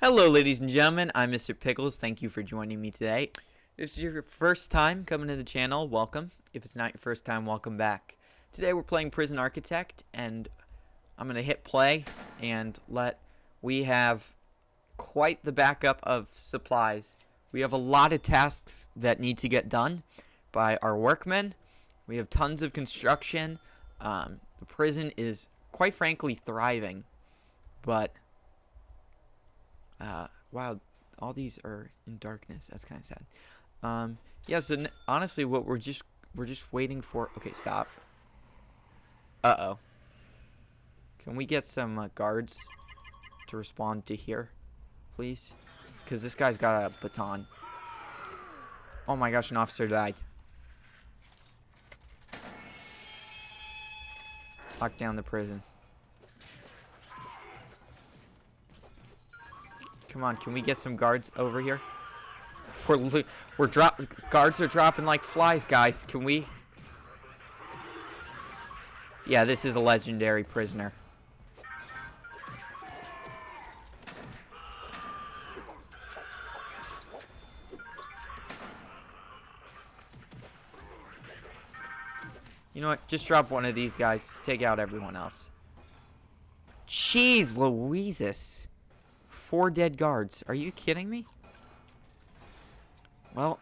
Hello, ladies and gentlemen. I'm MrPickles. Thank you for joining me today. If it's your first time coming to the channel, welcome. If it's not your first time, welcome back. Today we're playing Prison Architect, and I'm going to hit play and we have quite the backup of supplies. We have a lot of tasks that need to get done by our workmen. We have tons of construction. The prison is, quite frankly, thriving, but wow, all these are in darkness. That's kind of sad. Yeah, so honestly, what we're just waiting for. Okay, stop. Uh-oh. Can we get some guards to respond to here, please? Because this guy's got a baton. Oh my gosh, an officer died. Lock down the prison. Come on, can we get some guards over here? Guards are dropping like flies, guys. Can we? Yeah, this is a legendary prisoner. You know what? Just drop one of these guys. Take out everyone else. Jeez Louises. 4 dead guards. Are you kidding me? Well,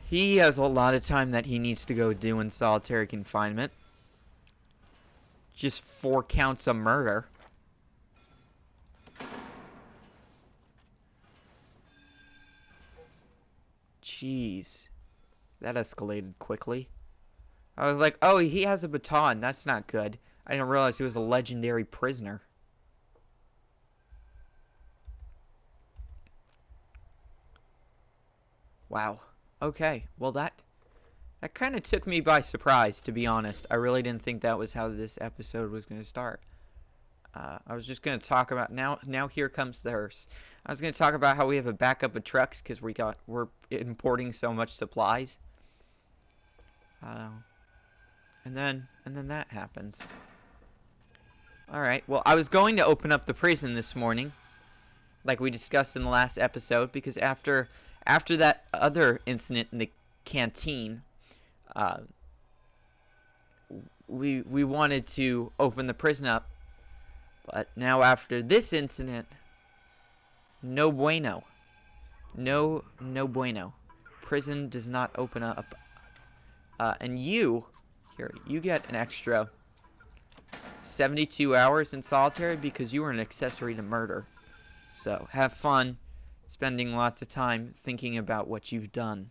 he has a lot of time that he needs to go do in solitary confinement. Just 4 counts of murder. Jeez. That escalated quickly. I was like, oh, he has a baton. That's not good. I didn't realize he was a legendary prisoner. Wow. Okay. Well, that kind of took me by surprise, to be honest. I really didn't think that was how this episode was going to start. I was just going to talk about now here comes the hearse. I was going to talk about how we have a backup of trucks because we're importing so much supplies. And then that happens. All right. Well, I was going to open up the prison this morning, like we discussed in the last episode, because after that other incident in the canteen, we wanted to open the prison up, but now after this incident, no bueno. No bueno. Prison does not open up. And you get an extra 72 hours in solitary because you were an accessory to murder. So have fun spending lots of time thinking about what you've done.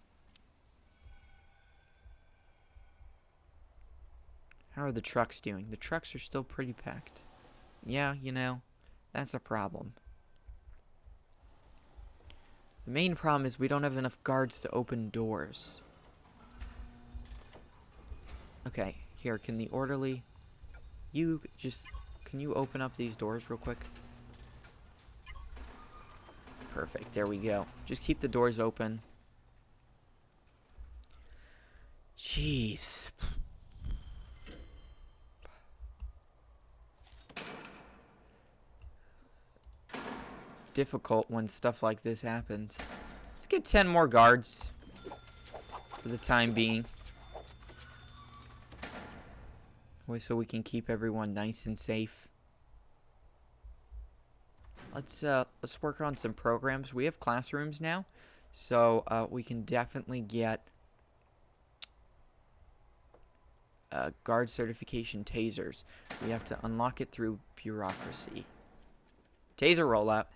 How are the trucks doing? The trucks are still pretty packed. Yeah, you know, that's a problem. The main problem is we don't have enough guards to open doors. Okay, here, can the orderly... Can you open up these doors real quick? Perfect, there we go. Just keep the doors open. Jeez. Difficult when stuff like this happens. Let's get 10 more guards for the time being. So we can keep everyone nice and safe. Let's work on some programs. We have classrooms now, so we can definitely get guard certification tasers. We have to unlock it through bureaucracy. Taser rollout.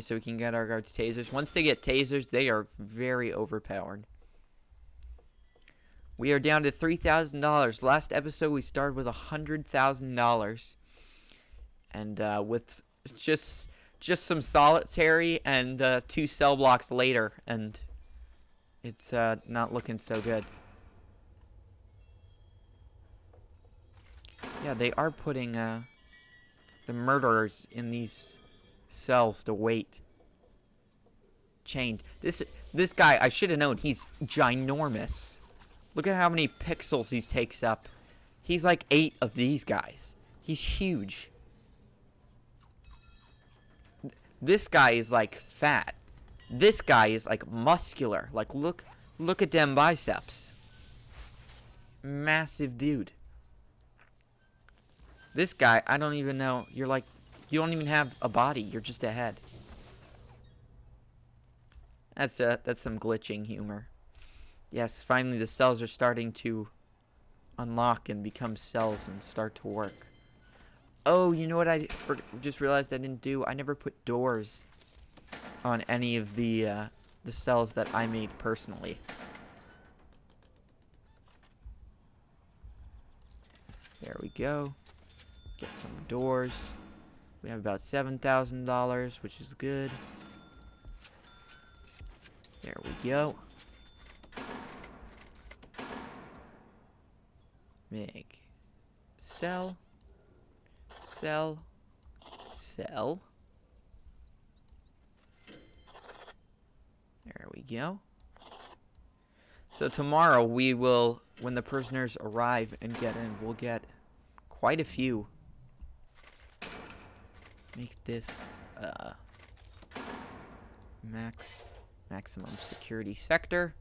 So we can get our guards tasers. Once they get tasers, they are very overpowered. We are down to $3,000. Last episode, we started with $100,000. And with just some solitary and 2 cell blocks later, and it's not looking so good. Yeah, they are putting the murderers in these cells to wait. Chained. This guy, I should have known, he's ginormous. Look at how many pixels he takes up. He's like 8 of these guys. He's huge. This guy is like fat. This guy is like muscular. Like look at them biceps. Massive dude. This guy, I don't even know. You're like, you don't even have a body. You're just a head. That's some glitching humor. Yes, finally the cells are starting to unlock and become cells and start to work. Oh, you know what I just realized I didn't do? I never put doors on any of the cells that I made personally. There we go. Get some doors. We have about $7,000, which is good. There we go. Make cell. Cell. Cell. There we go. So tomorrow we will, when the prisoners arrive and get in, we'll get quite a few. Make this maximum security sector.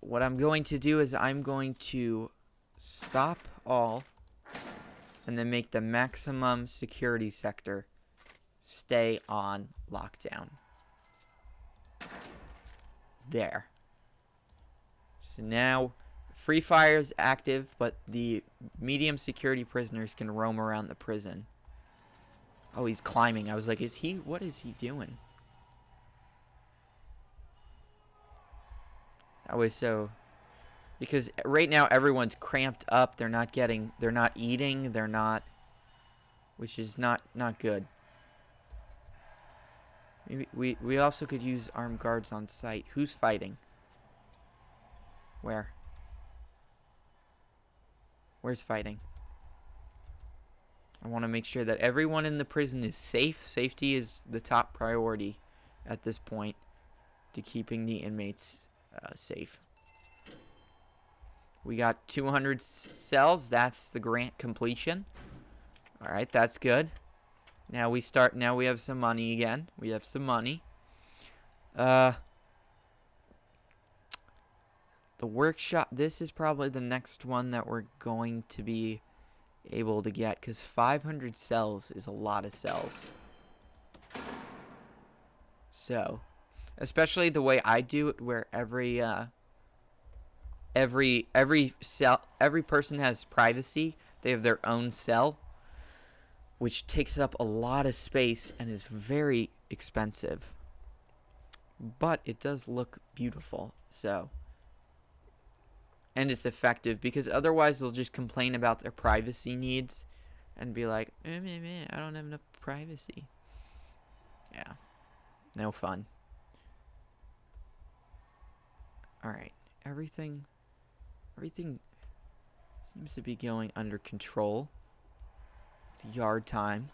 What I'm going to do is I'm going to stop all and then make the maximum security sector stay on lockdown. There. So now Free Fire is active, but the medium security prisoners can roam around the prison. Oh, he's climbing. I was like, what is he doing? That was so, because right now everyone's cramped up. They're not eating. They're not, which is not good. Maybe we also could use armed guards on site. Who's fighting? Where? Where's fighting? I want to make sure that everyone in the prison is safe. Safety is the top priority at this point to keeping the inmates safe. We got 200 cells. That's the grant completion. All right, that's good. Now we have some money again. We have some money. The workshop, this is probably the next one that we're going to be able to get, because 500 cells is a lot of cells. So, especially the way I do it, where every person has privacy. They have their own cell, which takes up a lot of space and is very expensive. But it does look beautiful, so. And it's effective, because otherwise they'll just complain about their privacy needs and be like, I don't have enough privacy. Yeah. No fun. Alright. Everything seems to be going under control. It's yard time.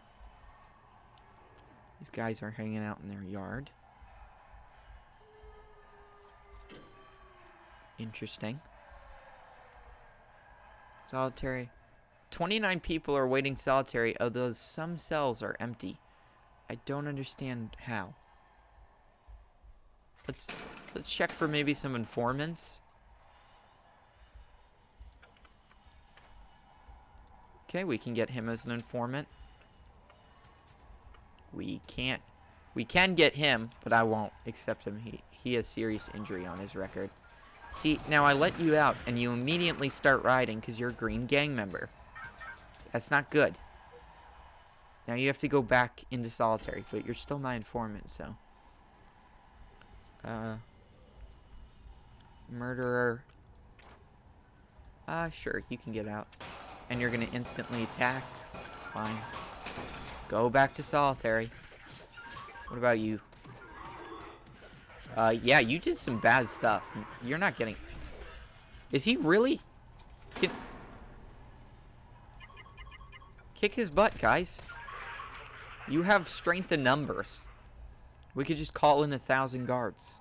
These guys are hanging out in their yard. Interesting. Solitary. 29 people are waiting solitary, although some cells are empty. I don't understand how. Let's check for maybe some informants. Okay, we can get him as an informant. We can get him, but I won't accept him. He has serious injury on his record. See, now I let you out, and you immediately start riding because you're a green gang member. That's not good. Now you have to go back into solitary, but you're still my informant, so. Murderer. Sure, you can get out. And you're gonna instantly attack. Fine. Go back to solitary. What about you? Yeah, you did some bad stuff. You're not getting... Is he really... Kick his butt, guys. You have strength in numbers. We could just call in 1,000 guards.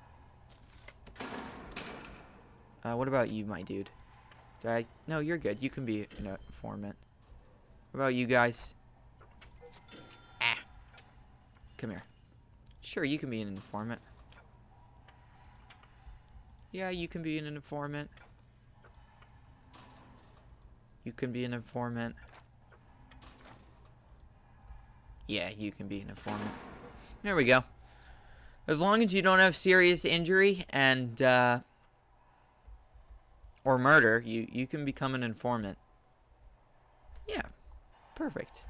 What about you, my dude? No, you're good. You can be an informant. What about you guys? Come here. Sure, you can be an informant. Yeah, you can be an informant. You can be an informant. Yeah, you can be an informant. There we go. As long as you don't have serious injury and, or murder, you can become an informant. Yeah, perfect.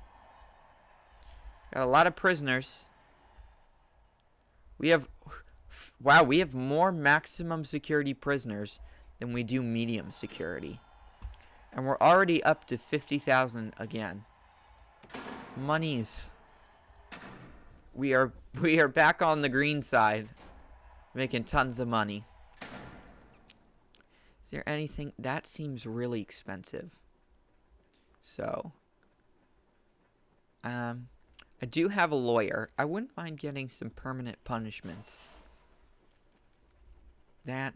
Got a lot of prisoners. We have, wow, we have more maximum security prisoners than we do medium security. And we're already up to 50,000 again. Monies. We are back on the green side, making tons of money. Is there anything that seems really expensive? So, I do have a lawyer. I wouldn't mind getting some permanent punishments. That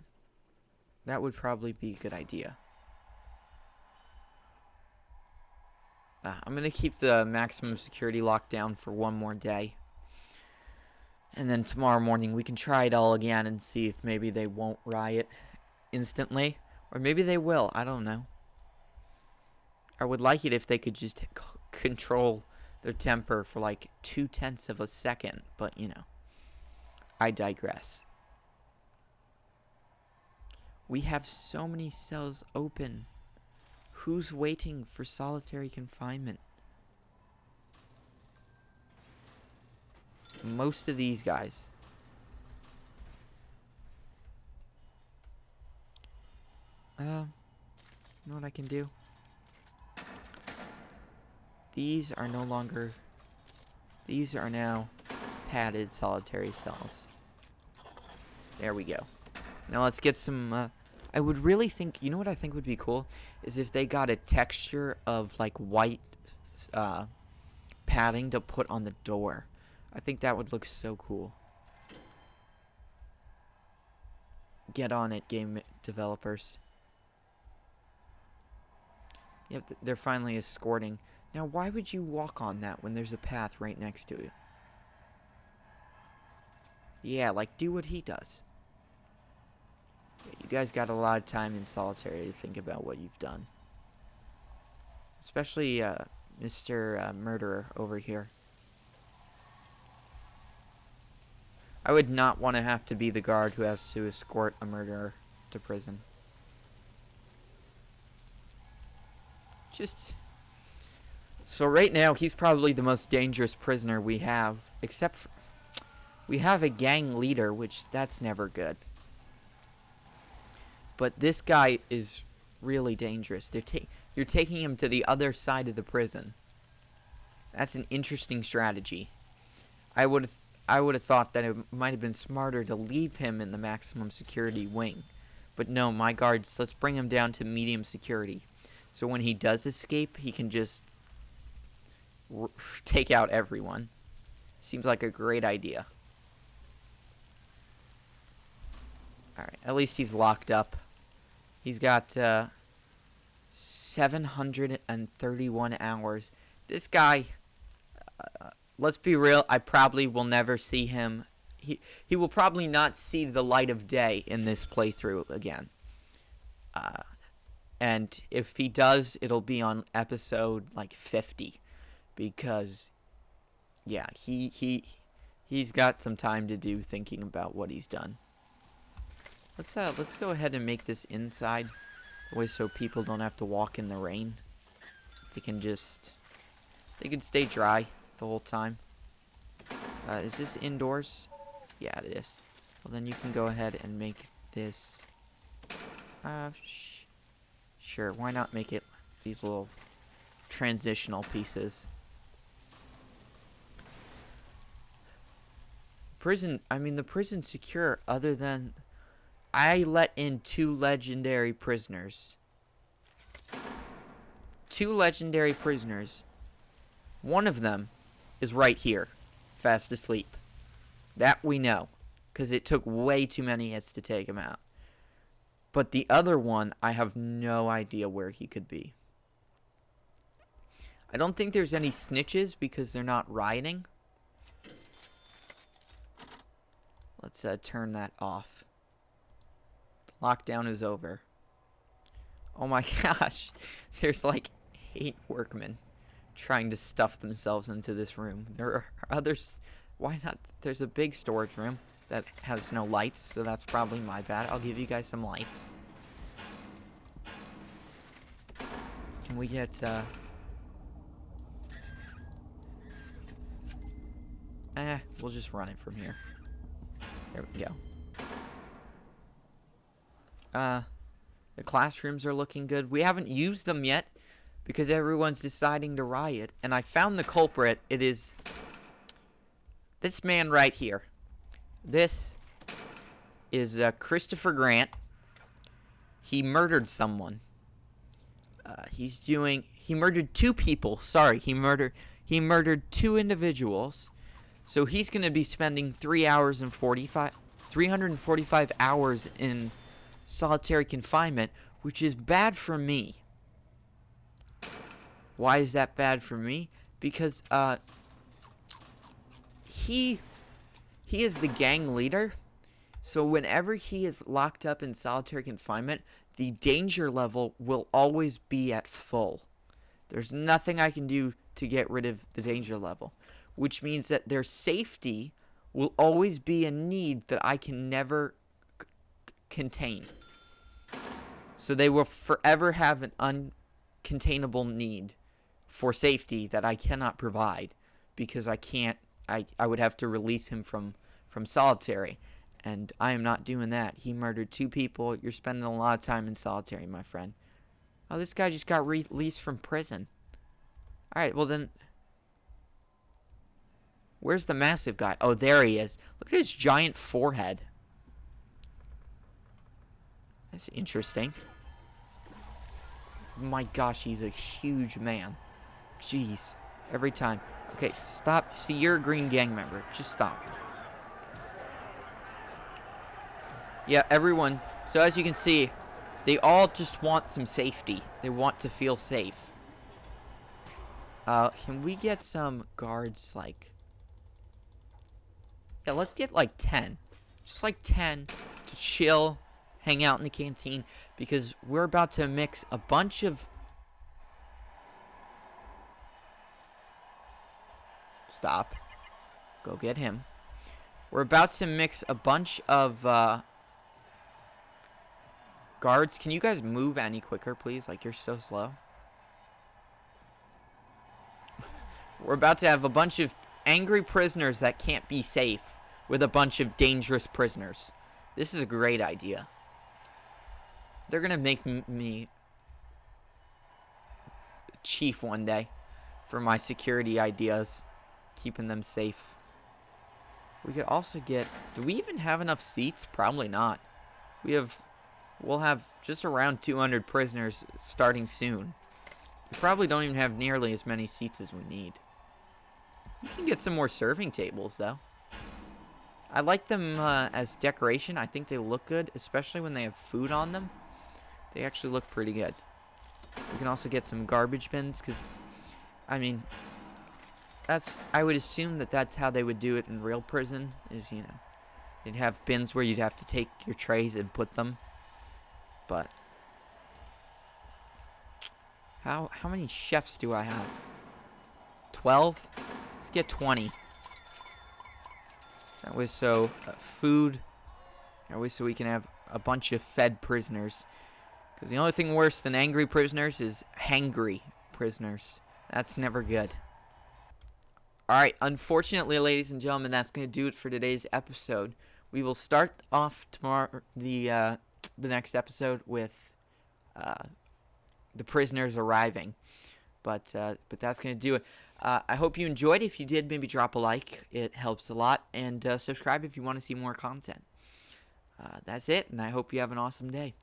would probably be a good idea. I'm going to keep the maximum security locked down for one more day. And then tomorrow morning we can try it all again and see if maybe they won't riot instantly. Or maybe they will. I don't know. I would like it if they could just control their temper for like 0.2 of a second. But, you know, I digress. We have so many cells open. Who's waiting for solitary confinement? Most of these guys. You know what I can do? These are no longer... These are now padded solitary cells. There we go. Now let's get some... I would really think... You know what I think would be cool? Is if they got a texture of, like, white padding to put on the door. I think that would look so cool. Get on it, game developers. Yep, they're finally escorting. Now, why would you walk on that when there's a path right next to you? Yeah, like, do what he does. You guys got a lot of time in solitary to think about what you've done. Especially, Mr. Murderer over here. I would not want to have to be the guard who has to escort a murderer to prison. So right now, he's probably the most dangerous prisoner we have. Except for... We have a gang leader, which that's never good. But this guy is really dangerous. You're taking him to the other side of the prison. That's an interesting strategy. I would have thought that it might have been smarter to leave him in the maximum security wing. But no, my guards, let's bring him down to medium security. So when he does escape, he can just take out everyone. Seems like a great idea. Alright, at least he's locked up. He's got 731 hours. This guy, let's be real, I probably will never see him. He will probably not see the light of day in this playthrough again. And if he does, it'll be on episode like 50. Because, yeah, he's got some time to do thinking about what he's done. Let's go ahead and make this inside, way so people don't have to walk in the rain. They can stay dry the whole time. Is this indoors? Yeah, it is. Well, then you can go ahead and make this. Sure. Why not make it these little transitional pieces? The prison's secure, other than I let in 2 legendary prisoners. 2 legendary prisoners. One of them is right here, fast asleep. That we know, because it took way too many hits to take him out. But the other one, I have no idea where he could be. I don't think there's any snitches because they're not rioting. Let's turn that off. The lockdown is over. Oh my gosh. There's like 8 workmen trying to stuff themselves into this room. There are others. Why not? There's a big storage room that has no lights, so that's probably my bad. I'll give you guys some lights. Can we get, we'll just run it from here. There we go. The classrooms are looking good. We haven't used them yet because everyone's deciding to riot. And I found the culprit. It is this man right here. This is Christopher Grant. He murdered someone. He murdered 2 people. Sorry, he murdered 2 individuals. So he's going to be spending 345 hours in solitary confinement, which is bad for me. Why is that bad for me? Because he is the gang leader. So whenever he is locked up in solitary confinement, the danger level will always be at full. There's nothing I can do to get rid of the danger level, which means that their safety will always be a need that I can never contain. So they will forever have an uncontainable need for safety that I cannot provide because I would have to release him from solitary. And I am not doing that. He murdered 2 people. You're spending a lot of time in solitary, my friend. Oh, this guy just got released from prison. Alright, well then... Where's the massive guy? Oh, there he is. Look at his giant forehead. That's interesting. My gosh, he's a huge man. Jeez. Every time. Okay, stop. See, you're a green gang member. Just stop. Yeah, everyone. So as you can see, they all just want some safety. They want to feel safe. Can we get some guards, like... Yeah, let's get, like, 10. Just, like, 10 to chill, hang out in the canteen, because we're about to mix a bunch of... Stop. Go get him. We're about to mix a bunch of, guards. Can you guys move any quicker, please? Like, you're so slow. We're about to have a bunch of angry prisoners that can't be safe with a bunch of dangerous prisoners. This is a great idea. They're gonna make me chief one day for my security ideas, keeping them safe. We could also get... Do we even have enough seats? Probably not. We'll have just around 200 prisoners starting soon. We probably don't even have nearly as many seats as we need. We can get some more serving tables, though. I like them as decoration. I think they look good, especially when they have food on them. They actually look pretty good. We can also get some garbage bins, because, I mean, I would assume that that's how they would do it in real prison, is, you know, they'd have bins where you'd have to take your trays and put them. But how many chefs do I have? 12? Let's get 20. That way so food. That way so we can have a bunch of fed prisoners. Because the only thing worse than angry prisoners is hangry prisoners. That's never good. Alright, unfortunately, ladies and gentlemen, that's going to do it for today's episode. We will start off tomorrow, the next episode with the prisoners arriving. But that's going to do it. I hope you enjoyed. If you did, maybe drop a like. It helps a lot. And subscribe if you want to see more content. That's it, and I hope you have an awesome day.